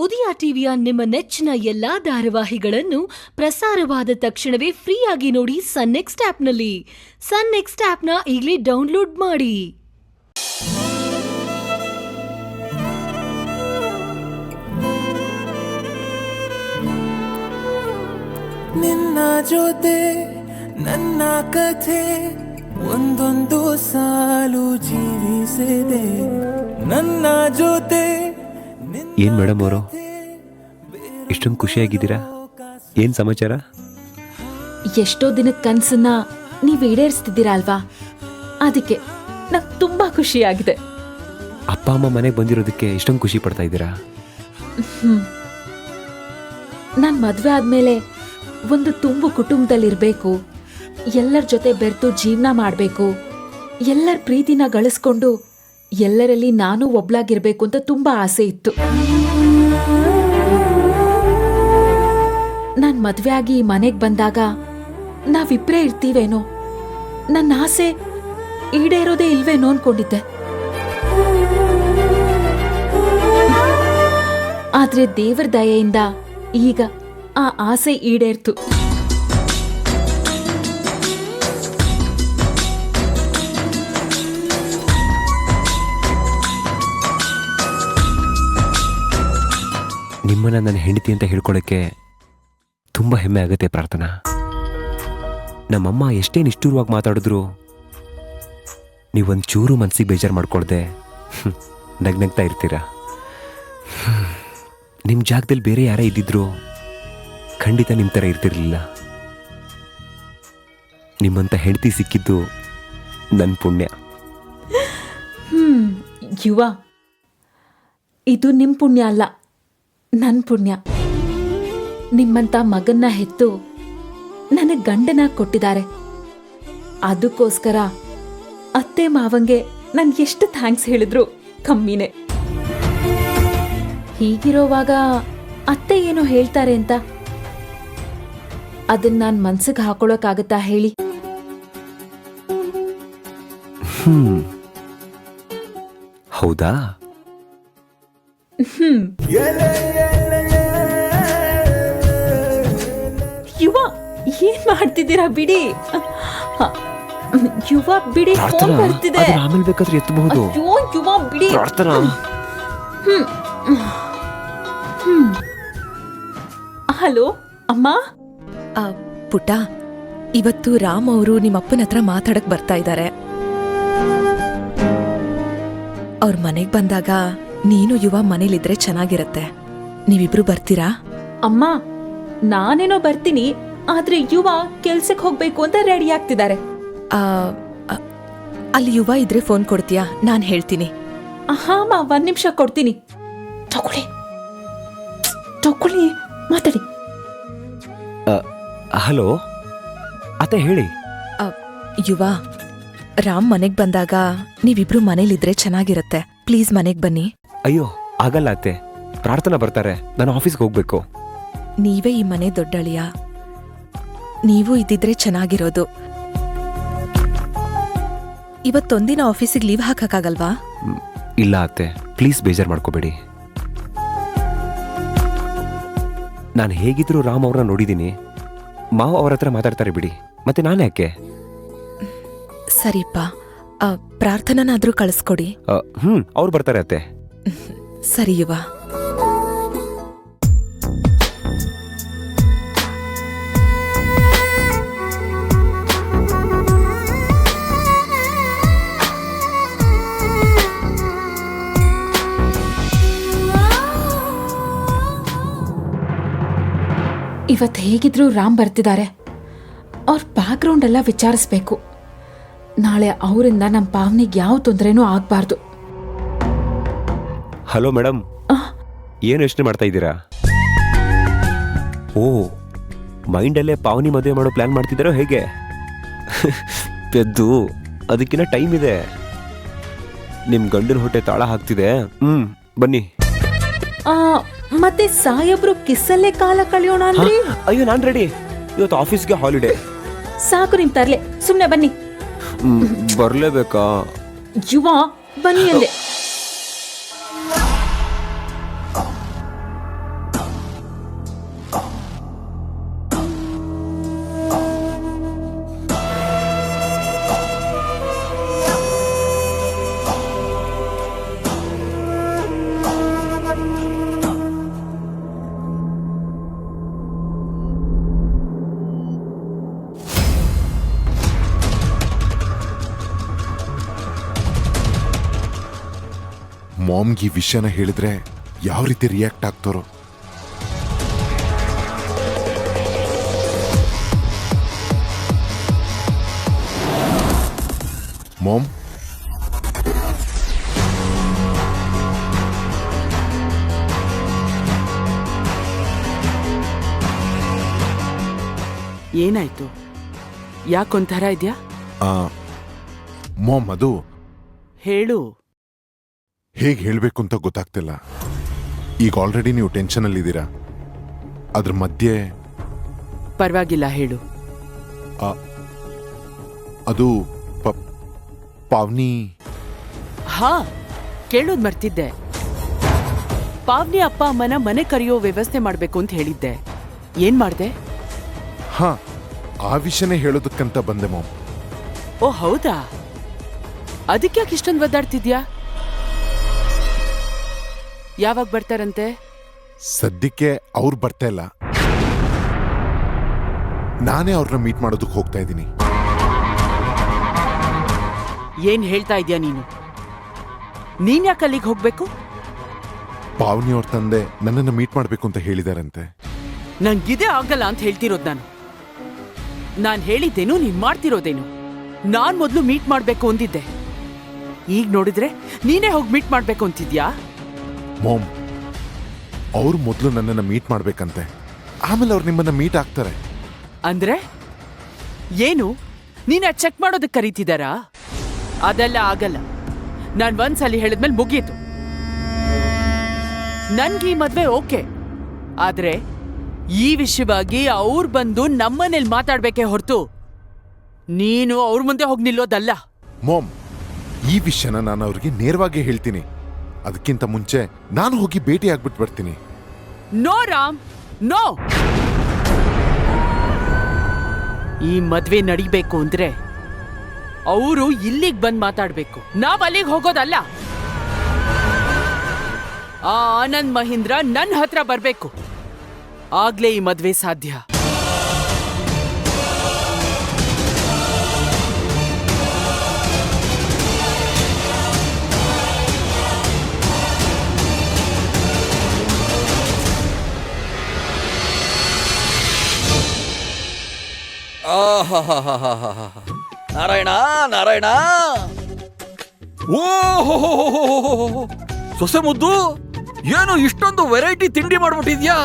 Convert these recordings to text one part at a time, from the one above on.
ಉದಯ ಟಿವಿಯ ನಿಮ್ಮ ನೆಚ್ಚಿನ ಎಲ್ಲಾ ಧಾರಾವಾಹಿಗಳನ್ನು ಪ್ರಸಾರವಾದ ತಕ್ಷಣವೇ ಫ್ರೀಯಾಗಿ ನೋಡಿ ಸನ್ ನೆಕ್ಸ್ಟ್ ಆಪ್ನಲ್ಲಿ. ಸನ್ ನೆಕ್ಸ್ಟ್ ಆಪ್ನ ಈಗಲೇ ಡೌನ್ಲೋಡ್ ಮಾಡಿ. ನಿನ್ನ ಜೊತೆ ನನ್ನ ಕಥೆ ಒಂದೊಂದು ಸಾಲು ಜೀವಿಸಿದೆ ನನ್ನ ಜೊತೆ. ಏನ್ ಮೇಡಮ್ ಅವರು ಇಷ್ಟೊಂದು ಖುಷಿಯಾಗಿದ್ದೀರಾ? ಏನ್ ಸಮಾಚಾರ? ಎಷ್ಟೋ ದಿನದ ಕನ್ಸನ್ನ ನೀವ್ ಈಡೇರಿಸ್ತಿದ್ದೀರಾ ಅಲ್ವಾ, ಅದಕ್ಕೆ ನಂಗೆ ತುಂಬಾ ಖುಷಿಯಾಗಿದೆ. ಅಪ್ಪ ಅಮ್ಮ ಮನೆಗೆ ಬಂದಿರೋದಕ್ಕೆ ಇಷ್ಟೊಂದು ಖುಷಿ ಪಡ್ತಾ ಇದ್ದೀರಾ? ನಾನ್ ಮದ್ವೆ ಆದ್ಮೇಲೆ ಒಂದು ತುಂಬು ಕುಟುಂಬದಲ್ಲಿರ್ಬೇಕು, ಎಲ್ಲರ ಜೊತೆ ಬೆರೆತು ಜೀವನ ಮಾಡ್ಬೇಕು, ಎಲ್ಲರ ಪ್ರೀತಿನ ಗಳಿಸ್ಕೊಂಡು ಎಲ್ಲರಲ್ಲಿ ನಾನು ಒಬ್ಳಾಗಿರ್ಬೇಕು ಅಂತ ತುಂಬಾ ಆಸೆ ಇತ್ತು. ನಾನ್ ಮದ್ವೆ ಆಗಿ ಮನೆಗ್ ಬಂದಾಗ ನಾವಿಬ್ರೇ ಇರ್ತೀವೇನೋ, ನನ್ನ ಆಸೆ ಈಡೇರೋದೇ ಇಲ್ವೇನೋ ಅನ್ಕೊಂಡಿದ್ದೆ. ಆದ್ರೆ ದೇವರ ದಯೆಯಿಂದ ಈಗ ಆ ಆಸೆ ಈಡೇರ್ತು. ನಿಮ್ಮನ್ನ ನನ್ನ ಹೆಂಡತಿ ಅಂತ ಹೇಳ್ಕೊಳ್ಳೋಕ್ಕೆ ತುಂಬ ಹೆಮ್ಮೆ ಆಗುತ್ತೆ ಪ್ರಾರ್ಥನಾ. ನಮ್ಮಮ್ಮ ಎಷ್ಟೇ ನಿಷ್ಠುರವಾಗಿ ಮಾತಾಡಿದ್ರು ನೀವೊಂದು ಚೂರು ಮನಸ್ಸಿಗೆ ಬೇಜಾರು ಮಾಡ್ಕೊಳ್ದೆ ನಗ್ನಗ್ತಾ ಇರ್ತೀರಾ. ನಿಮ್ಮ ಜಾಗದಲ್ಲಿ ಬೇರೆ ಯಾರೇ ಇದ್ದಿದ್ರು ಖಂಡಿತ ನಿಮ್ಮ ಥರ ಇರ್ತಿರ್ಲಿಲ್ಲ. ನಿಮ್ಮಂಥ ಹೆಂಡತಿ ಸಿಕ್ಕಿದ್ದು ನನ್ನ ಪುಣ್ಯ. ಯುವ, ಇದು ನಿಮ್ ಪುಣ್ಯ ಅಲ್ಲ, ನನ್ ಪುಣ್ಯ. ನಿಮ್ಮಂತ ಮಗನ್ನ ಹೆತ್ತು ನನಗೆ ಗಂಡನ ಕೊಟ್ಟಿದ್ದಾರೆ. ಅದಕ್ಕೋಸ್ಕರ ಅತ್ತೆ ಮಾವಂಗೆ ನನ್ ಎಷ್ಟು ಥ್ಯಾಂಕ್ಸ್ ಹೇಳಿದ್ರು ಕಮ್ಮಿನೇ. ಹೀಗಿರೋವಾಗ ಅತ್ತೆ ಏನೋ ಹೇಳ್ತಾರೆ ಅಂತ ಅದನ್ನ ನಾನ್ ಮನ್ಸಿಗೆ ಹಾಕೊಳಕ್ಕಾಗತ್ತಾ ಹೇಳಿ? ಹೌದಾ? ಯುವ, ಏನ್ ಮಾಡ್ತಿದ್ದೀರಾ? ಬಿಡಿ ಯುವ, ಬಿಡಿ. ಫೋನ್ ಬರ್ತಿದೆ. ಆಮೇಲೆ ಬೇಕಾದ್ರೆ ಎತ್ತಬಹುದು. ಅಯ್ಯೋ ಯುವ, ಬಿಡಿ. ಪ್ರಾರ್ಥನಾ. ಹಲೋ ಅಮ್ಮ. ಪುಟ್ಟ, ಇವತ್ತು ರಾಮ್ ಅವರು ನಿಮ್ಮಪ್ಪನ ಹತ್ರ ಮಾತಾಡಕ್ ಬರ್ತಾ ಇದ್ದಾರೆ. ಅವ್ರ ಮನೆಗ್ ಬಂದಾಗ ನೀನು ಯುವ ಮನೇಲಿದ್ರೆ ಚೆನ್ನಾಗಿರತ್ತೆ. ನೀವಿಬ್ರು ಬರ್ತೀರಾ? ಅಮ್ಮ, ನಾನೇನೋ ಬರ್ತೀನಿ, ಆದ್ರೆ ಯುವ ಕೆಲ್ಸಕ್ಕೆ ಹೋಗ್ಬೇಕು ಅಂತ ರೆಡಿ ಆಗ್ತಿದ್ದಾರೆ. ಅಲ್ಲಿ ಯುವ ಇದ್ರೆ ಫೋನ್ ಕೊಡ್ತೀಯಾ? ನಾನ್ ಹೇಳ್ತೀನಿ. ಅಮ್ಮ, 1 ನಿಮಿಷ ಕೊಡ್ತೀನಿ. ತಗೊಳ್ಳಿ ತಗೊಳ್ಳಿ, ಮಾತಾಡಿ. ಹಲೋ ಅತ್ತೆ, ಹೇಳಿ. ಯುವ, ರಾಮ್ ಮನೆಗ್ ಬಂದಾಗ ನೀವಿಬ್ರು ಮನೇಲಿದ್ರೆ ಚೆನ್ನಾಗಿರತ್ತೆ. ಪ್ಲೀಸ್ ಮನೆಗ್ ಬನ್ನಿ. ಅಯ್ಯೋ ಆಗಲ್ಲ ಅತ್ತೆ, ಪ್ರಾರ್ಥನಾ ಬರ್ತಾರೆ, ನಾನು ಆಫೀಸ್ಗೆ ಹೋಗ್ಬೇಕು. ನೀವೇ ಈ ಮನೆ ದೊಡ್ಡಳಿಯ, ನೀವು ಇದ್ದಿದ್ರೆ ಚೆನ್ನಾಗಿರೋದು. ಇವತ್ತೊಂದಿನ ಆಫೀಸಿಗೆ ಲೀವ್ ಹಾಕಕ್ಕಾಗಲ್ವಾ? ಇಲ್ಲ ಅತ್ತೆ, ಪ್ಲೀಸ್ ಬೇಜಾರು ಮಾಡ್ಕೋಬೇಡಿ. ನಾನು ಹೇಗಿದ್ರು ರಾಮ್ ಅವ್ರನ್ನ ನೋಡಿದ್ದೀನಿ, ಮಾವ ಅವ್ರ ಹತ್ರ ಮಾತಾಡ್ತಾರೆ ಬಿಡಿ, ಮತ್ತೆ ನಾನು ಯಾಕೆ? ಸರಿಪ್ಪ, ಪ್ರಾರ್ಥನಾನಾದ್ರೂ ಕಳಿಸ್ಕೊಡಿ. ಅವ್ರು ಬರ್ತಾರೆ ಅತ್ತೆ. ಸರಿ ಯುವ. ಇವತ್ತು ಹೇಗಿದ್ರು ರಾಮ್ ಬರ್ತಿದ್ದಾರೆ. ಅವ್ರ ಬ್ಯಾಕ್ಗ್ರೌಂಡ್ ಎಲ್ಲ ವಿಚಾರಿಸ್ಬೇಕು. ನಾಳೆ ಅವರಿಂದ ನಮ್ಮ ಪಾವನಿಗೆ ಯಾವ ತೊಂದರೆನೂ ಆಗ್ಬಾರ್ದು. ಹಲೋ ಮೇಡಮ್, ಏನು ಯೋಚನೆ ಮಾಡ್ತಾ ಇದ್ದೀರಾ? ಓ, ಮೈಂಡಲ್ಲೇ ಪಾವನಿ ಮದುವೆ ಮಾಡೋ ಪ್ಲಾನ್ ಮಾಡ್ತಿದ್ದಾರೋ ಹೇಗೆ? ಪೆದ್ದು, ಅದಕ್ಕಿನ್ನ ಟೈಮ್ ಇದೆ. ನಿಮ್ ಗಂಡನ ಹೊಟ್ಟೆ ತಾಳ ಹಾಕ್ತಿದೆ. ಬನ್ನಿ. ಮತ್ತೆ ಸಾಯಬ್ರು ಕಿಸ್ಸಲ್ಲೇ ಕಾಲ ಕಳೆಯೋಣ ಅಂದ್ರೆ? ಅಯ್ಯೋ, ನಾನ್ ರೆಡಿ. ಇವತ್ತು ಆಫೀಸ್ಗೆ ಹಾಲಿಡೇ. ಸಾಕು ನಿಮ್ ತರ್ಲೆ, ಸುಮ್ನೆ ಬನ್ನಿ. ಬರ್ಲೇಬೇಕಾ? ಯುವ, ಬನ್ನಿ ಅಂದೆ. ಮಾಮ್ಗೆ ಈ ವಿಷಯನ ಹೇಳಿದ್ರೆ ಯಾವ ರೀತಿ ರಿಯಾಕ್ಟ್ ಆಗ್ತಾರೋ. ಮಾಮ್, ಏನಾಯ್ತು? ಯಾಕೊಂಥರ ಇದ್ಯಾ? ಮಾಮ್, ಅದು ಹೇಳು. ಹೇಗೆ ಹೇಳಬೇಕು ಅಂತ ಗೊತ್ತಾಗ್ತಿಲ್ಲ. ಈಗ ಆಲ್ರೆಡಿ ನೀವು ಟೆನ್ಷನಲ್ಲಿದ್ದೀರಾ, ಅದ್ರ ಮಧ್ಯೆ ಪರವಾಗಿಲ್ಲ, ಹೇಳು. ಅದು ಪಾವ್ನಿ. ಹಾ, ಕೇಳೋದ್ ಮರ್ತಿದ್ದೆ. ಪಾವ್ನಿ ಅಪ್ಪ ಅಮ್ಮನ ಮನೆ ಕರೆಯೋ ವ್ಯವಸ್ಥೆ ಮಾಡ್ಬೇಕು ಅಂತ ಹೇಳಿದ್ದೆ. ಏನ್ ಮಾಡ್ದೆ? ಹಾ, ಆ ವಿಷಯನೇ ಹೇಳೋದಕ್ಕಂತ ಬಂದೆ ಮಾಮ್. ಓ ಹೌದಾ? ಅದಕ್ಯಾಕೆ ಇಷ್ಟೊಂದು ಒದ್ದಾಡ್ತಿದ್ಯಾ? ಯಾವಾಗ ಬರ್ತಾರಂತೆ? ಸದ್ಯಕ್ಕೆ ಅವ್ರು ಬರ್ತಾ ಇಲ್ಲ, ನಾನೇ ಅವ್ರನ್ನ ಮೀಟ್ ಮಾಡೋದಕ್ಕೆ ಹೋಗ್ತಾ ಇದ್ದೀನಿ. ಏನ್ ಹೇಳ್ತಾ ಇದ್ಯಾ ನೀನು? ನೀನ್ ಯಾಕೆ ಅಲ್ಲಿಗೆ ಹೋಗ್ಬೇಕು? ಪಾವನಿ ಅವ್ರ ತಂದೆ ನನ್ನನ್ನು ಮೀಟ್ ಮಾಡ್ಬೇಕು ಅಂತ ಹೇಳಿದಾರಂತೆ. ನಂಗಿದೇ ಆಗಲ್ಲ ಅಂತ ಹೇಳ್ತಿರೋದ್ ನಾನು. ನಾನ್ ಹೇಳಿದ್ದೇನು, ನೀನ್ ಮಾಡ್ತಿರೋದೇನು? ನಾನ್ ಮೊದ್ಲು ಮೀಟ್ ಮಾಡ್ಬೇಕು ಅಂದಿದ್ದೆ. ಈಗ ನೋಡಿದ್ರೆ ನೀನೇ ಹೋಗಿ ಮೀಟ್ ಮಾಡ್ಬೇಕು ಅಂತಿದ್ಯಾ? ಮಾಮ್, ಅವ್ರು ಮೊದಲು ನನ್ನನ್ನು ಮೀಟ್ ಮಾಡ್ಬೇಕಂತೆ, ಆಮೇಲೆ ಅವ್ರು ನಿಮ್ಮನ್ನ ಮೀಟ್ ಆಗ್ತಾರೆ. ಅಂದ್ರೆ ಏನು? ನೀನ ಚೆಕ್ ಮಾಡೋದಕ್ಕೆ ಕರೀತಿದಾರಾ? ಅದೆಲ್ಲ ಆಗಲ್ಲ. ನಾನ್ ಒಂದ್ಸಲಿ ಹೇಳಿದ್ಮೇಲೆ ಮುಗೀತು. ನನ್ಗೆ ಈ ಮದ್ವೆ ಓಕೆ, ಆದ್ರೆ ಈ ವಿಷಯವಾಗಿ ಅವ್ರು ಬಂದು ನಮ್ಮನೇಲಿ ಮಾತಾಡ್ಬೇಕೇ ಹೊರತು ನೀನು ಅವ್ರ ಮುಂದೆ ಹೋಗಿ ನಿಲ್ಲೋದಲ್ಲ. ಮಾಮ್, ಈ ವಿಷಯನ ನಾನು ಅವ್ರಿಗೆ ನೇರವಾಗಿ ಹೇಳ್ತೀನಿ. ಅದಕ್ಕಿಂತ ಮುಂಚೆ ನಾನು ಹೋಗಿ ಭೇಟಿ ಆಗ್ಬಿಟ್ಟು ಬರ್ತೀನಿ. No Ram, no. ಈ ಮದ್ವೆ ನಡಿಬೇಕು ಅಂದ್ರೆ ಅವರು ಇಲ್ಲಿಗೆ ಬಂದ್ ಮಾತಾಡ್ಬೇಕು, ನಾವ್ ಅಲ್ಲಿಗೆ ಹೋಗೋದಲ್ಲ. ಆ ಆನಂದ್ ಮಹೀಂದ್ರ ನನ್ನ ಹತ್ರ ಬರ್ಬೇಕು, ಆಗ್ಲೇ ಈ ಮದ್ವೆ ಸಾಧ್ಯ. ನಾರಾಯಣ ನಾರಾಯಣ, ಓಹೋ ಸೊಸೆ ಮುದ್ದು, ಏನು ಇಷ್ಟೊಂದು ವೆರೈಟಿ ತಿಂಡಿ ಮಾಡ್ಬಿಟ್ಟಿದ್ಯಾ?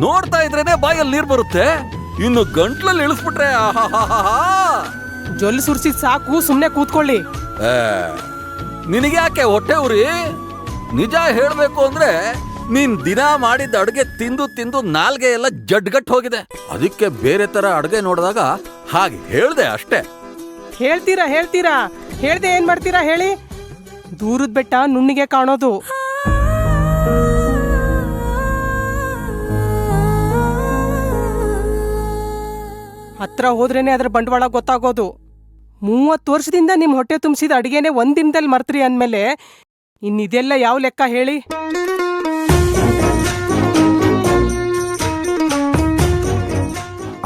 ನೋಡ್ತಾ ಇದ್ರೇನೆ ಬಾಯಲ್ಲಿ ನೀರ್ ಬರುತ್ತೆ, ಇನ್ನು ಗಂಟ್ಲಲ್ಲಿ ಇಳಿಸ್ಬಿಟ್ರೆ ಜೊಲ್ಲು ಸುರ್ಸಿ ಸಾಕು, ಸುಮ್ನೆ ಕೂತ್ಕೊಳ್ಳಿ. ನಿನಗೆ ಯಾಕೆ ಹೊಟ್ಟೆ ಉರಿ? ನಿಜ ಹೇಳ್ಬೇಕು ಅಂದ್ರೆ ನೀನ್ ದಿನ ಮಾಡಿದ ಅಡ್ಗೆ ತಿಂದು ತಿಂದು ನಾಲ್ಗೆ ಎಲ್ಲ ಜಡ್ಗಟ್ ಹೋಗಿದೆ. ಅದಕ್ಕೆ ಬೇರೆ ತರ ಅಡ್ಗೆ ನೋಡಿದಾಗ ಹಾಗೆ ಹೇಳ್ದೆ ಅಷ್ಟೇ. ಹೇಳ್ತೀರಾ ಹೇಳ್ದೆ ಏನ್ ಮಾಡ್ತೀರಾ ಹೇಳಿ? ದೂರದ ಬೆಟ್ಟ ನುಣ್ಣಿಗೆ ಕಾಣೋದು. ಹತ್ರ ಹೋದ್ರೇನೆ ಅದ್ರ ಬಂಡವಾಳ ಗೊತ್ತಾಗೋದು. 30 ವರ್ಷದಿಂದ ನಿಮ್ ಹೊಟ್ಟೆ ತುಂಬಿಸಿದ ಅಡಿಗೆನೆ ಒಂದ್ ದಿನದಲ್ಲಿ ಮರ್ತ್ರಿ ಅಂದ್ಮೇಲೆ ಇನ್ನಿದೆಲ್ಲ ಯಾವ ಲೆಕ್ಕ ಹೇಳಿ?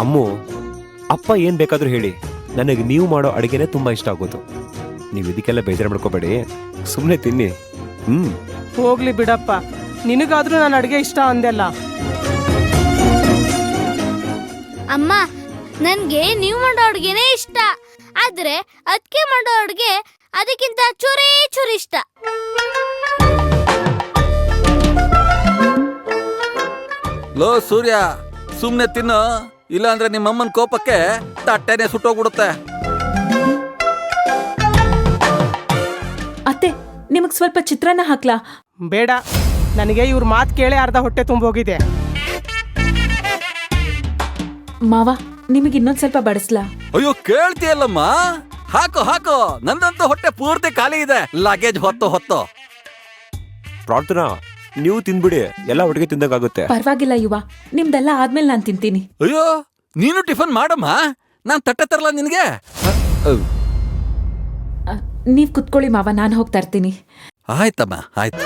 ಅಮ್ಮು, ಅಪ್ಪ ಏನ್ ಬೇಕಾದ್ರೂ ಹೇಳಿ, ನನಗೆ ನೀವು ಮಾಡೋ ಅಡಿಗೆನೆ ತುಂಬಾ ಇಷ್ಟ ಆಗೋದು. ನೀವು ಇದಕ್ಕೆಲ್ಲ ಬೇಜಾರು ಮಾಡ್ಕೋಬೇಡಿ, ಸುಮ್ಮನೆ ತಿನ್ನಿ. ಹೋಗ್ಲಿ ಬಿಡಪ್ಪ, ನಿನಗಾದ್ರೂ ನಾನು ಅಡಿಗೆ ಇಷ್ಟ ಅಂದೆಲ್ಲ. ಅಮ್ಮ, ನನ್ಗೆ ನೀವು ಮಾಡೋ ಅಡ್ಗೆನೇ ಇಷ್ಟ, ಆದ್ರೆ ಅದಕ್ಕೆ ಮಾಡೋ ಅಡ್ಗೆ ಅದಕ್ಕಿಂತ ಚೂರಿ ಇಷ್ಟ. ಲೋ ಸೂರ್ಯ, ಸುಮ್ನೆ ತಿನ್ನು, ಇಲ್ಲಾಂದ್ರೆ ನಿಮ್ಮಮ್ಮನ ಕೋಪಕ್ಕೆ ತಟ್ಟೆನೆ ಸುಟ್ಟೋಗ್ಬಿಡುತ್ತೆ. ಅತ್ತೆ, ನಿಮಗ್ ಸ್ವಲ್ಪ ಚಿತ್ರಾನ್ನ ಹಾಕ್ಲಾ? ಬೇಡ, ನನಗೆ ಇವ್ರ ಮಾತು ಕೇಳಿ ಅರ್ಧ ಹೊಟ್ಟೆ ತುಂಬೋಗಿದೆ. ಮಾವ, ನಿಮಗೆ ಇನ್ನೊಂದ್ ಸ್ವಲ್ಪ ಬಡಿಸ್ಲಾ? ಅಯ್ಯೋ, ಕೇಳ್ತೀಯಲ್ಲಮ್ಮ, ಹಾಕು ಹಾಕು, ನಂದಂತೂ ಹೊಟ್ಟೆ ಪೂರ್ತಿ ಖಾಲಿ ಇದೆ, ಲಗೇಜ್ ಹೊತ್ತು. ಪ್ರಾರ್ಥನಾ, ನೀವು ತಿನ್ಬಿಡಿ, ಎಲ್ಲ ಒಟ್ಟಿಗೆ ತಿಂದಾಗುತ್ತೆ. ಪರವಾಗಿಲ್ಲ ಯುವ, ನಿಮ್ದೆಲ್ಲ ಆದ್ಮೇಲೆ ನಾನು ತಿಂತೀನಿ. ಅಯ್ಯೋ, ನೀನು ಟಿಫನ್ ಮಾಡಮ್ಮ, ನಾನ್ ತಟ್ಟೆ ತರಲ್ಲ ನಿನಗೆ. ನೀವ್ ಕುತ್ಕೊಳ್ಳಿ ಮಾವ, ನಾನು ಹೋಗ್ತಾ ಇರ್ತೀನಿ. ಆಯ್ತಮ್ಮ, ಆಯ್ತು.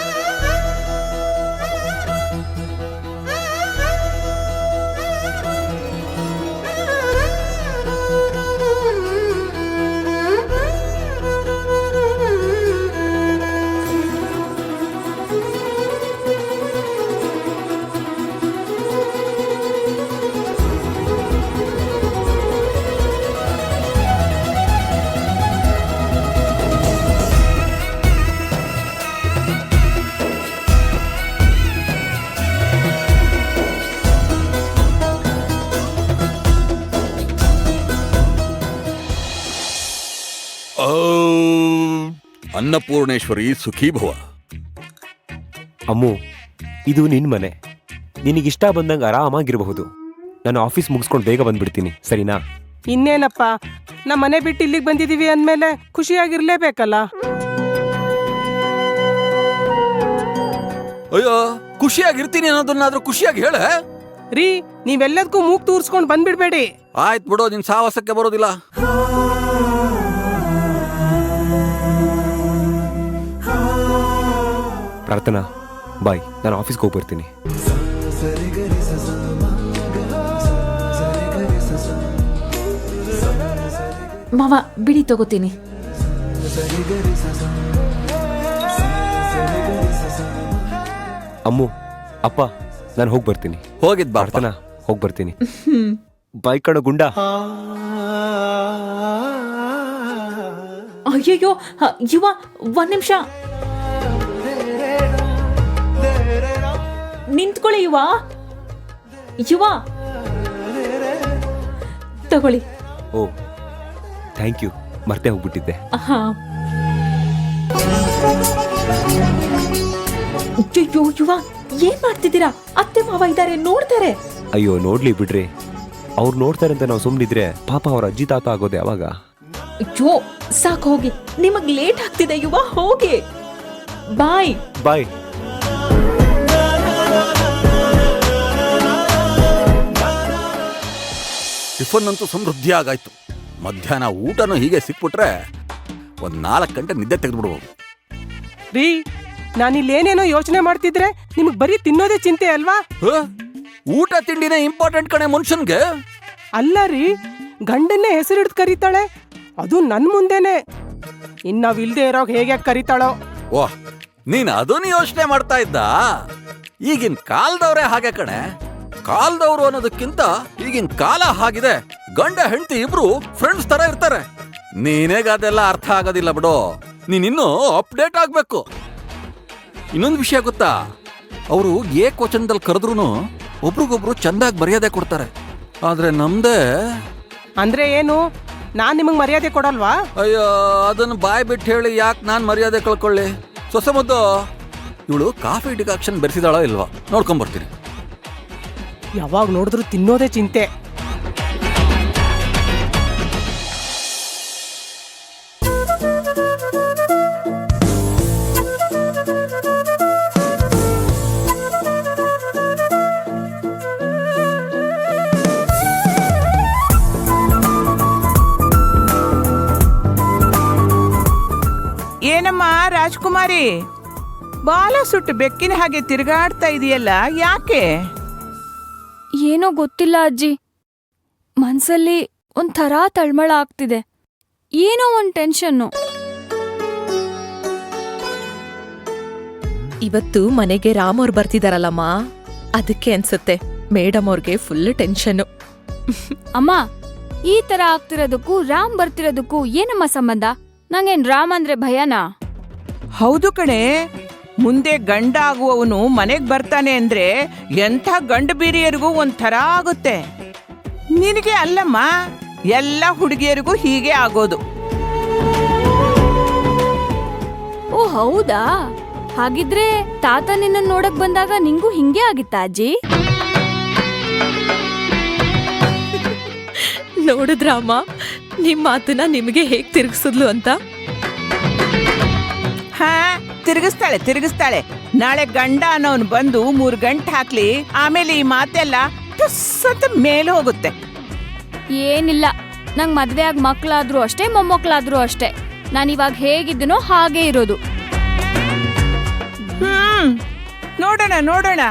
ಅನ್ನಪೂರ್ಣೇಶ್ವರಿ ಸುಖೀಭವ. ಅಮ್ಮು, ಇದು ನಿನ್ ಮನೆ. ನಿನಗಿಷ್ಟ ಬಂದಂಗೆ ಆರಾಮಾಗಿರಬಹುದು. ನಾನು ಆಫೀಸ್ ಮುಗಿಸ್ಕೊಂಡು ಬೇಗ ಬಂದ್ಬಿಡ್ತೀನಿ, ಸರಿನಾ? ಇನ್ನೇನಪ್ಪ, ನಮ್ಮ ಮನೆ ಬಿಟ್ಟು ಇಲ್ಲಿಗೆ ಬಂದಿದೀವಿ ಅಂದ್ಮೇಲೆ ಖುಷಿಯಾಗಿರ್ಲೇಬೇಕಲ್ಲ. ಅಯ್ಯೋ, ಖುಷಿಯಾಗಿರ್ತೀನಿ ಅನ್ನೋದನ್ನಾದ್ರೂ ಖುಷಿಯಾಗಿ ಹೇಳ. ರೀ, ನೀವೆಲ್ಲದಕ್ಕೂ ಮೂಗ್ ತೂರ್ಸ್ಕೊಂಡು ಬಂದ್ಬಿಡ್ಬೇಡಿ. ಆಯ್ತು ಬಿಡೋ, ನಿನ್ ಸಾಹಸಕ್ಕೆ ಬರೋದಿಲ್ಲ. ಪ್ರಾರ್ಥನಾ, ಬಾಯ್, ನಾನು ಆಫೀಸ್ಗೆ ಹೋಗಿ ಬರ್ತೀನಿ. ಮಾವ ಬಿಡಿ, ತಗೋತೀನಿ. ಅಮ್ಮು, ಅಪ್ಪ, ನಾನು ಹೋಗಿ ಬರ್ತೀನಿ. ಹೋಗಿದ್ ಬಾ. ಪ್ರಾರ್ಥನಾ, ಹೋಗಿ ಬರ್ತೀನಿ. ಬಾಯ್ ಕಣ ಗುಂಡ. ಅಯ್ಯಯ್ಯೋ ಯುವ, ಒಂದ್ ನಿಮಿಷ ನಿಂತ್ಕೊಳ್ಳಿ. ಯುವ, ಯುವ, ತಗೊಳ್ಳಿ. ಓ, ಥ್ಯಾಂಕ್ ಯು. ಮರ್ತೇ ಹೋಗ್ಬಿಟ್ಟಿದ್ದೆ. ಹಾ. ಅಯ್ಯೋ ಯುವ, ಏನ್ ಮಾಡ್ತಿದ್ದೀರಾ? ಅತ್ತೆ ಮಾವ ಇದ್ದಾರೆ, ನೋಡ್ತಾರೆ. ಅಯ್ಯೋ, ನೋಡ್ಲಿ ಬಿಡ್ರಿ. ಅವ್ರು ನೋಡ್ತಾರೆ ಅಂತ ನಾವು ಸುಮ್ಮನಿದ್ರೆ ಪಾಪ ಅವ್ರ ಅಜ್ಜಿ ತಾತ ಆಗೋದೆ ಅವಾಗ. ಅಯ್ಯೋ, ಸಾಕು, ಹೋಗಿ. ನಿಮಗ್ ಲೇಟ್ ಆಗ್ತಿದೆ ಯುವ, ಹೋಗಿ. ಬಾಯ್ ಬಾಯ್. ಟಿಫನ್ ಅಂತೂ ಸಮೃದ್ಧಿ ಆಗಾಯ್ತು. ಮಧ್ಯಾಹ್ನ ಊಟನೂ ಹೀಗೆ ಸಿಕ್ಬಿಟ್ರೆ ಒಂದ್ 4 ಗಂಟೆ ನಿದ್ದೆ ತೆಗೆದ್ಬಿಡ್ಬೋದು. ರೀ, ನಾನಿಲ್ಲೇನೇನೋ ಯೋಚನೆ ಮಾಡ್ತಿದ್ರೆ ನಿಮಗ್ ಬರೀ ತಿನ್ನೋದೇ ಚಿಂತೆ ಅಲ್ವಾ? ಊಟ ತಿಂಡಿನೇ ಇಂಪಾರ್ಟೆಂಟ್ ಕಣೆ ಮನುಷ್ಯನ್ಗೆ. ಅಲ್ಲ ರೀ, ಗಂಡನ್ನೇ ಹೆಸರಿಡ್ದು ಕರೀತಾಳೆ, ಅದು ನನ್ ಮುಂದೆನೆ. ನಾವ್ ಇಲ್ದೇ ಇರೋಗ್ ಹೇಗೆ ಕರೀತಾಳೋ. ವಾಹ್, ನೀನ್ ಅದನ್ನ ಯೋಚನೆ ಮಾಡ್ತಾ ಇದ್ದ? ಈಗಿನ ಕಾಲದವ್ರೆ ಹಾಗೆ ಕಣೆ. ಕಾಲದವ್ರು ಅನ್ನೋದಕ್ಕಿಂತ ಈಗಿನ ಕಾಲ ಹಾಗಿದೆ. ಗಂಡ ಹೆಂಡತಿ ಇಬ್ರು ಫ್ರೆಂಡ್ಸ್ ತರ ಇರ್ತಾರೆ. ನೀನೇಗ ಅದೆಲ್ಲ ಅರ್ಥ ಆಗೋದಿಲ್ಲ ಬಿಡು. ನೀನಿನ್ನೂ ಅಪ್ಡೇಟ್ ಆಗ್ಬೇಕು. ಇನ್ನೊಂದು ವಿಷಯ ಗೊತ್ತಾ? ಅವರು ಏಕವಚನದಲ್ಲಿ ಕರೆದ್ರು ಒಬ್ರಿಗೊಬ್ರು ಚಂದಾಗಿ ಮರ್ಯಾದೆ ಕೊಡ್ತಾರೆ. ಆದ್ರೆ ನಮ್ದೇ ಅಂದ್ರೆ ಏನು? ನಾನ್ ನಿಮಗ್ ಮರ್ಯಾದೆ ಕೊಡಲ್ವಾ? ಅಯ್ಯೋ, ಅದನ್ನ ಬಾಯ್ ಬಿಟ್ಟು ಹೇಳಿ ಯಾಕೆ ನಾನ್ ಮರ್ಯಾದೆ ಕಳ್ಕೊಳ್ಳಿ? ಸೊಸೆ ಮುದ್ದು, ಇವಳು ಕಾಫಿ ಡಿಕಾಕ್ಷನ್ ಬೆರೆಸಿದಾಳೋ ಇಲ್ವಾ ನೋಡ್ಕೊಂಬರ್ತೀನಿ. ಯಾವಾಗ ನೋಡಿದ್ರು ತಿನ್ನೋದೇ ಚಿಂತೆ. ಏನಮ್ಮ ರಾಜ್ಕುಮಾರಿ, ಬಾಲ ಸುಟ್ಟು ಬೆಕ್ಕಿನ ಹಾಗೆ ತಿರುಗಾಡ್ತಾ ಇದೆಯಲ್ಲ, ಯಾಕೆ? ಏನೋ ಗೊತ್ತಿಲ್ಲ ಅಜ್ಜಿ, ಮನ್ಸಲ್ಲಿ ಒಂಥರ ತಳ್ಮಳ ಆಗ್ತಿದೆ. ಏನೋ ಒಂದ್ ಟೆನ್ಷನ್ನು. ಇವತ್ತು ಮನೆಗೆ ರಾಮ್ ಅವ್ರು ಬರ್ತಿದಾರಲ್ಲಮ್ಮ, ಅದಕ್ಕೆ ಅನ್ಸುತ್ತೆ ಮೇಡಮ್ ಅವ್ರಿಗೆ ಫುಲ್ ಟೆನ್ಷನ್ನು. ಅಮ್ಮ, ಈ ತರ ಆಗ್ತಿರೋದಕ್ಕೂ ರಾಮ್ ಬರ್ತಿರೋದಕ್ಕೂ ಏನಮ್ಮ ಸಂಬಂಧ? ನಂಗೇನ್ ರಾಮ್ ಅಂದ್ರೆ ಭಯನಾ? ಹೌದು ಕಣೆ, ಮುಂದೆ ಗಂಡ ಆಗುವವನು ಮನೆಗ್ ಬರ್ತಾನೆ ಅಂದ್ರೆ ಎಂಥ ಗಂಡ ಬೀರಿಯರಿಗೂ ಒಂಥರ ಆಗುತ್ತೆ. ನಿನಗೆ ಅಲ್ಲಮ್ಮ, ಎಲ್ಲ ಹುಡುಗಿಯರಿಗೂ ಹೀಗೆ ಆಗೋದು. ಓ ಹೌದಾ? ಹಾಗಿದ್ರೆ ತಾತ ನಿನ್ನ ನೋಡಕ್ ಬಂದಾಗ ನಿಂಗೂ ಹಿಂಗೆ ಆಗಿತ್ತಾ ಅಜ್ಜಿ? ನೋಡಿದ್ರಮ್ಮ ನಿಮ್ ಮಾತನ್ನ ನಿಮಗೆ ಹೇಗ್ ತಿರುಗಿಸಿದ್ಲು ಅಂತ? ಹಾ, ತಿರುಗಿಸ್ತಾಳೆ. ನಾಳೆ ಗಂಡ ಅನ್ನೋನು ಬಂದು 3 ಗಂಟೆ ಹಾಕ್ಲಿ, ಆಮೇಲೆ ಈ ಮಾತೆಲ್ಲ ಟುಸ್ ಅಂತ ಮೇಲೆ ಹೋಗುತ್ತೆ. ಏನಿಲ್ಲ, ನಂಗ್ ಮದ್ವೆ ಆಗಿ ಮಕ್ಳಾದ್ರೂ ಅಷ್ಟೇ, ಮೊಮ್ಮಕ್ಳಾದ್ರೂ ಅಷ್ಟೇ. ನಾನಿವಾಗ ಹೇಗಿದ್ದೀನೋ ಹಾಗೆ ಇರೋದು. ನೋಡೋಣ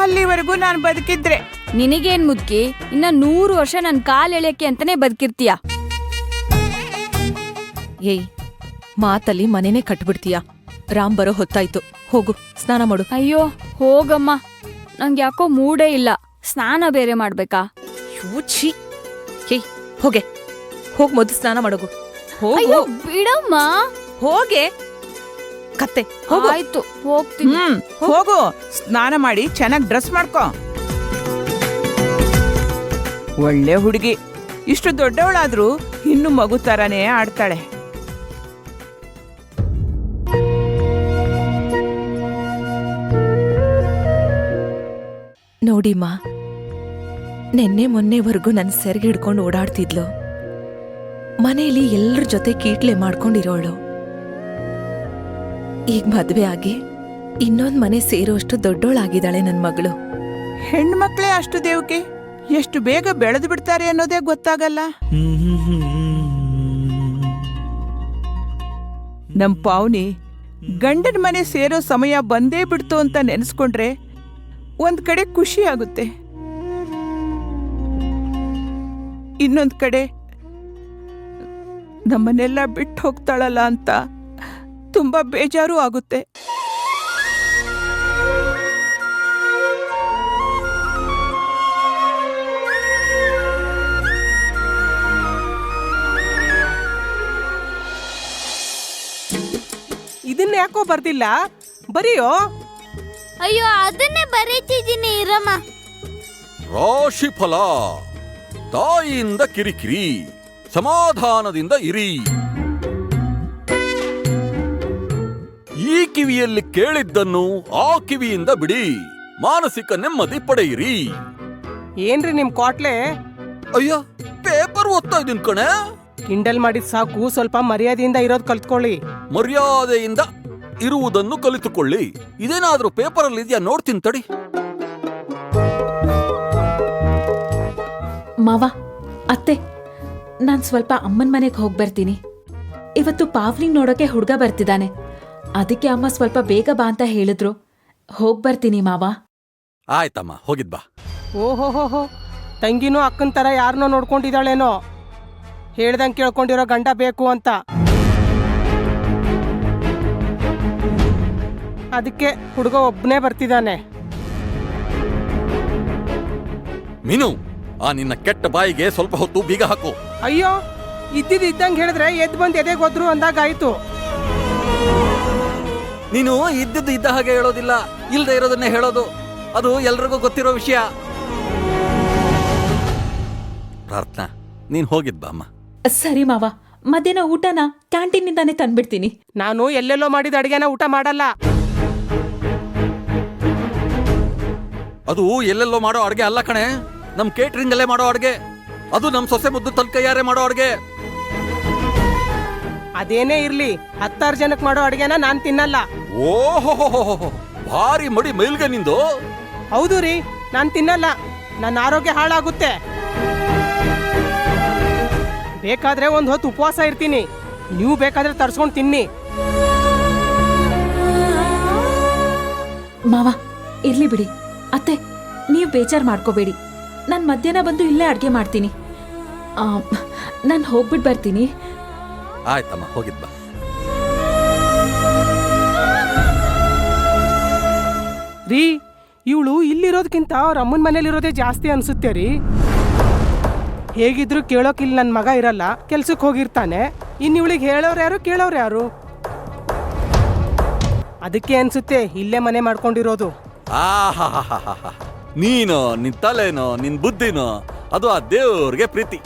ಅಲ್ಲಿವರೆಗೂ ನಾನು ಬದುಕಿದ್ರೆ. ನಿನಗೇನ್ ಮುದ್ಕಿ, ಇನ್ನ 100 ವರ್ಷ ನನ್ ಕಾಲ್ ಎಳೆಯಕ್ಕೆ ಅಂತಾನೆ ಬದುಕಿರ್ತೀಯ. ಏಯ್, ಮಾತಲ್ಲಿ ಮನೆನೇ ಕಟ್ಬಿಡ್ತೀಯ. ರಾಮ್ ಬರೋ ಹೊತ್ತಾಯ್ತು, ಹೋಗು ಸ್ನಾನ ಮಾಡು. ಅಯ್ಯೋ ಹೋಗಮ್ಮ, ನಂಗೆ ಯಾಕೋ ಮೂಡೇ ಇಲ್ಲ. ಸ್ನಾನ ಬೇರೆ ಮಾಡ್ಬೇಕಾ? ಛೀ, ಏಯ್ ಹೋಗ್ ಮೊದ್ಲು ಸ್ನಾನ ಮಾಡೋಗು. ಅಯ್ಯೋ ಬಿಡಮ್ಮ. ಹೋಗೆ ಕತ್ತೆ, ಹೋಗು. ಆಯ್ತು, ಹೋಗ್ತೀನಿ. ಹೋಗು, ಸ್ನಾನ ಮಾಡಿ ಚೆನ್ನಾಗಿ ಡ್ರೆಸ್ ಮಾಡ್ಕೊ. ಒಳ್ಳೆ ಹುಡುಗಿ, ಇಷ್ಟು ದೊಡ್ಡವಳಾದ್ರೂ ಇನ್ನು ಮಗು ತರಾನೇ ಆಡ್ತಾಳೆ. ನೋಡಿಮ್ಮ, ನಿನ್ನೆ ಮೊನ್ನೆವರೆಗೂ ನನ್ನ ಸೆರ್ಗೆ ಹಿಡ್ಕೊಂಡು ಓಡಾಡ್ತಿದ್ಲು. ಮನೆಯಲ್ಲಿ ಎಲ್ಲರ ಜೊತೆ ಕೀಟ್ಲೆ ಮಾಡ್ಕೊಂಡಿರೋಳು. ಈಗ ಮದ್ವೆ ಆಗಿ ಇನ್ನೊಂದ್ ಮನೆ ಸೇರೋಷ್ಟು ದೊಡ್ಡೋಳಾಗಿದ್ದಾಳೆ ನನ್ ಮಗಳು. ಹೆಣ್ಮಕ್ಳೇ ಅಷ್ಟು ದೇವ್ಕೆ ಎಷ್ಟು ಬೇಗ ಬೆಳೆದು ಬಿಡ್ತಾರೆ ಅನ್ನೋದೇ ಗೊತ್ತಾಗಲ್ಲ. ನಮ್ ಪಾವ್ನಿ ಗಂಡನ ಮನೆ ಸೇರೋ ಸಮಯ ಬಂದೇ ಬಿಡ್ತು ಅಂತ ನೆನೆಸ್ಕೊಂಡ್ರೆ ಒಂದ್ ಕಡೆ ಖುಷಿ ಆಗುತ್ತೆ, ಇನ್ನೊಂದ್ ಕಡೆ ನಮ್ಮನ್ನೆಲ್ಲ ಬಿಟ್ಟು ಹೋಗ್ತಾಳಲ್ಲ ಅಂತ ತುಂಬಾ ಬೇಜಾರು ಆಗುತ್ತೆ. ಇದನ್ನ ಯಾಕೋ ಬರ್ದಿಲ್ಲ, ಬರೀಯೋ. ಅಯ್ಯೋ ಅದನ್ನೇ ಬರೀತಿದ್ದೀನಿ ಇರಮ್ಮ. ರಾಶಿಫಲ. ತಾಯಿಯಿಂದ ಕಿರಿಕಿರಿ, ಸಮಾಧಾನದಿಂದ ಇರಿ. ಈ ಕಿವಿಯಲ್ಲಿ ಕೇಳಿದ್ದನ್ನು ಆ ಕಿವಿಯಿಂದ ಬಿಡಿ, ಮಾನಸಿಕ ನೆಮ್ಮದಿ ಪಡೆಯಿರಿ. ಏನ್ರಿ ನಿಮ್ ಕ್ವಾಟ್ಲೆ? ಅಯ್ಯ, ಪೇಪರ್ ಓದ್ತಾ ಇದೀನಿ ಕಣೆ. ಕಿಂಡಲ್ ಮಾಡಿದ್ ಸಾಕು, ಸ್ವಲ್ಪ ಮರ್ಯಾದೆಯಿಂದ ಇರೋದ್ ಕಲ್ತ್ಕೊಳ್ಳಿ. ಮರ್ಯಾದೆಯಿಂದ ಇರುವುದನ್ನು ಕಲಿತುಕೊಳ್ಳಿ. ಇದೇನಾದ್ರೂ ಪೇಪರ್ ಅಲ್ಲಿ ಇದೆಯಾ ನೋಡ್ತೀನಿ ತಡಿ. ಮಾವ, ಅತ್ತೆ, ನಾನ್ ಸ್ವಲ್ಪ ಅಮ್ಮನ್ ಮನೆಗೆ ಹೋಗಿ ಬರ್ತೀನಿ. ಇವತ್ತು ಪಾವ್ನಿಂಗ್ ನೋಡೋಕೆ ಹುಡ್ಗ ಬರ್ತಿದ್ದಾನೆ, ಅದಕ್ಕೆ ಅಮ್ಮ ಸ್ವಲ್ಪ ಬೇಗ ಬಾ ಅಂತ ಹೇಳಿದ್ರು. ಹೋಗ್ ಬರ್ತೀನಿ ಮಾವ. ಆಯ್ತಮ್ಮ, ಹೋಗಿದ್ ಬಾ. ಓಹೋಹೋಹೋ, ತಂಗಿನೂ ಅಕ್ಕನ್ ತರ ಯಾರನ್ನೋ ನೋಡ್ಕೊಂಡಿದ್ದಾಳೇನೋ. ಹೇಳ್ದಂಗ್ ಕೇಳ್ಕೊಂಡಿರೋ ಗಂಡ ಬೇಕು ಅಂತ. ಅದಕ್ಕೆ ಹುಡುಗ ಒಬ್ಬನೇ ಬರ್ತಿದ್ದಾನೆ. ಮೀನು, ಆ ನಿನ್ನ ಕೆಟ್ಟ ಬಾಯಿಗೆ ಸ್ವಲ್ಪ ಹೊತ್ತು ಬೀಗ ಹಾಕು. ಅಯ್ಯೋ, ಇದ್ದಂಗ್ ಹೇಳಿದ್ರೆ ಎದ್ ಬಂದ್ ಎದೆಗೆ ಹೋದ್ರು ಅಂದಾಗಾಯ್ತು. ನೀನು ಇದ್ದಿದ್ದು ಇದ್ದ ಹಾಗೆ ಹೇಳೋದಿಲ್ಲ, ಇಲ್ದೇ ಇರೋದನ್ನೇ ಹೇಳೋದು. ಅದು ಎಲ್ರಿಗೂ ಗೊತ್ತಿರೋ ವಿಷಯ. ಪ್ರಾರ್ಥನಾ, ನೀನ್ ಹೋಗಿದ್ ಬಾ ಅಮ್ಮ. ಸರಿ ಮಾವ, ಮಧ್ಯಾಹ್ನ ಊಟನ ಕ್ಯಾಂಟೀನಿಂದಾನೇ ತಂದ್ಬಿಡ್ತೀನಿ. ನಾನು ಎಲ್ಲೆಲ್ಲೋ ಮಾಡಿದ ಅಡಿಗೆನ ಊಟ ಮಾಡಲ್ಲ. ಅದು ಎಲ್ಲೆಲ್ಲೋ ಮಾಡೋ ಅಡ್ಗೆ ಅಲ್ಲ ಕಣೆ, ನಮ್ ಕೇಟ್ರಿಂಗ್ ಅಲ್ಲೇ ಮಾಡೋ ಅಡ್ಗೆ. ಅದು ನಮ್ ಸೊಸೆ ಮುದ್ದು ತಲ್ ಕೈಯಾರೆ ಮಾಡೋ ಅಡ್ಗೆ. ಅದೇನೇ ಇರ್ಲಿ, 10 ಜನಕ್ ಮಾಡೋ ಅಡಿಗೆನ ನಾನ್ ತಿನ್ನಲ್ಲ. ಓಹೋ, ಭಾರಿ ಮಡಿ ಮೈಲ್ಗೆ ನಿಂದು. ಹೌದು ರೀ, ನಾನ್ ತಿನ್ನಲ್ಲ. ನನ್ನ ಆರೋಗ್ಯ ಹಾಳಾಗುತ್ತೆ. ಬೇಕಾದ್ರೆ ಒಂದ್ ಹೊತ್ತು ಉಪವಾಸ ಇರ್ತೀನಿ, ನೀವು ಬೇಕಾದ್ರೆ ತರ್ಸ್ಕೊಂಡ್ ತಿನ್ನಿ. ಮಾವ, ಇರ್ಲಿ ಬಿಡಿ. ಅತ್ತೆ, ನೀವ್ ಬೇಜಾರ್ ಮಾಡ್ಕೋಬೇಡಿ. ನಾನ್ ಮಧ್ಯಾಹ್ನ ಬಂದು ಇಲ್ಲೇ ಅಡ್ಗೆ ಮಾಡ್ತೀನಿ. ನಾನ್ ಹೋಗ್ಬಿಟ್ ಬರ್ತೀನಿ. ಆಯ್ತಮ್ಮ, ಹೋಗಿದ್ ಬಾ. ರೀ, ಇವಳು ಇಲ್ಲಿರೋದಕ್ಕಿಂತ ಅವ್ರ ಅಮ್ಮನ ಮನೇಲಿರೋದೇ ಜಾಸ್ತಿ ಅನ್ಸುತ್ತೆ ರೀ. ಹೇಗಿದ್ರು ಕೇಳೋಕಿಲ್ಲ, ನನ್ನ ಮಗ ಇರಲ್ಲ, ಕೆಲ್ಸಕ್ಕೆ ಹೋಗಿರ್ತಾನೆ. ಇನ್ನು ಇವಳಿಗೆ ಹೇಳೋರು ಯಾರು, ಕೇಳೋರು ಯಾರು? ಅದಕ್ಕೆ ಅನ್ಸುತ್ತೆ ಇಲ್ಲೇ ಮನೆ ಮಾಡ್ಕೊಂಡಿರೋದು. ನೀನೋ, ನಿನ್ ತಲೆನೋ, ನಿನ್ ಬುದ್ಧಿನೋ, ಅದು ಆ ದೇವ್ರಿಗೆ ಪ್ರೀತಿ.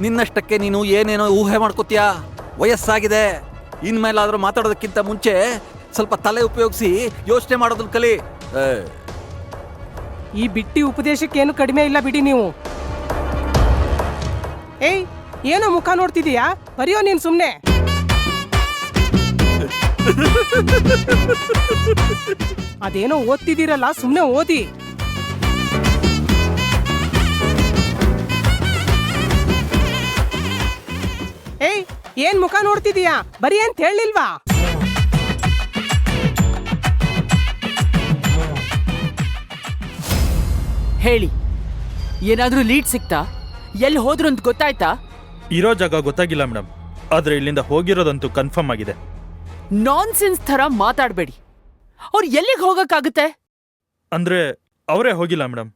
ನಿನ್ನಷ್ಟಕ್ಕೆ ನೀನು ಏನೇನೋ ಊಹೆ ಮಾಡ್ಕೋತೀಯಾ. ವಯಸ್ಸಾಗಿದೆ, ಇನ್ಮೇಲಾದ್ರೂ ಮಾತಾಡೋದಕ್ಕಿಂತ ಮುಂಚೆ ಸ್ವಲ್ಪ ತಲೆ ಉಪಯೋಗಿಸಿ ಯೋಚನೆ ಮಾಡೋದನ್ನ ಕಲಿ. ಈ ಬಿಟ್ಟಿ ಉಪದೇಶಕ್ಕೇನು ಕಡಿಮೆ ಇಲ್ಲ ಬಿಡಿ ನೀವು. ಏಯ್, ಏನೋ ಮುಖ ನೋಡ್ತಿದೀಯಾ? ಬರೆಯೋ ನೀನ್ ಸುಮ್ನೆ. ಅದೇನೋ ಓದ್ತಿದ್ದೀರಲ್ಲ, ಸುಮ್ನೆ ಓದಿ. ಏಯ್, ಏನ್ ಮುಖ ನೋಡ್ತಿದೀಯಾ? ಬರೀ ಅಂತ ಹೇಳಿಲ್ವಾ? ಹೇಳಿ, ಏನಾದ್ರೂ ಲೀಡ್ ಸಿಕ್ತಾ? ಎಲ್ಲಿ ಹೋದ್ರು ಅಂತ ಗೊತ್ತಾಯ್ತಾ? ಇರೋ ಜಾಗ ಗೊತ್ತಾಗಿಲ್ಲ ಮೇಡಮ್, ಆದ್ರೆ ಇಲ್ಲಿಂದ ಹೋಗಿರೋದಂತೂ ಕನ್ಫರ್ಮ್ ಆಗಿದೆ. ನಾನ್ಸೆನ್ಸ್ ಥರ ಮಾತಾಡಬೇಡಿ. ಅವ್ರು ಎಲ್ಲಿಗೆ ಹೋಗಕ್ಕಾಗುತ್ತೆ? ಅಂದ್ರೆ ಅವರೇ ಹೋಗಿಲ್ಲ ಮೇಡಮ್,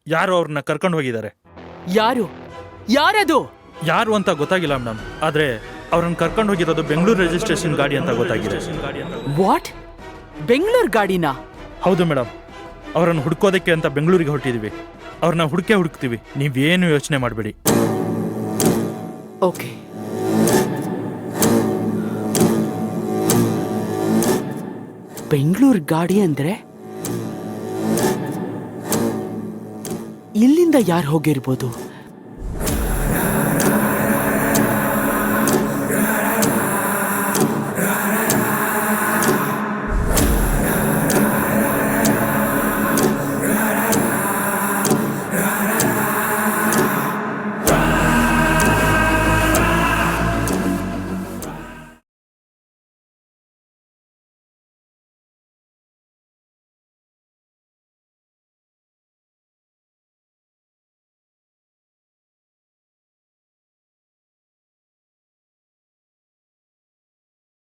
ಯಾರು ಅವ್ರನ್ನ ಕರ್ಕೊಂಡು ಹೋಗಿದ್ದಾರೆ. ಯಾರು? ಯಾರದು? ಯಾರು ಅಂತ ಗೊತ್ತಾಗಿಲ್ಲ ಮೇಡಮ್, ಆದ್ರೆ ಅವ್ರನ್ನ ಕರ್ಕೊಂಡು ಹೋಗಿರೋದು ಬೆಂಗಳೂರು ರಿಜಿಸ್ಟ್ರೇಷನ್ ಗಾಡಿ ಅಂತ ಗೊತ್ತಾಗಿದೆ. ವಾಟ್? ಬೆಂಗಳೂರು ಗಾಡಿನಾ? ಹೌದು ಮೇಡಮ್, ಅವರನ್ನು ಹುಡ್ಕೋದಕ್ಕೆ ಅಂತ ಬೆಂಗಳೂರಿಗೆ ಹೊರಟಿದೀವಿ. ಅವ್ರನ್ನ ಹುಡುಕ್ತೀವಿ, ನೀವೇನು ಯೋಚನೆ ಮಾಡಬೇಡಿ. ಓಕೆ. ಬೆಂಗಳೂರು ಗಾಡಿ ಅಂದ್ರೆ ಇಲ್ಲಿಂದ ಯಾರು ಹೋಗಿರ್ಬೋದು?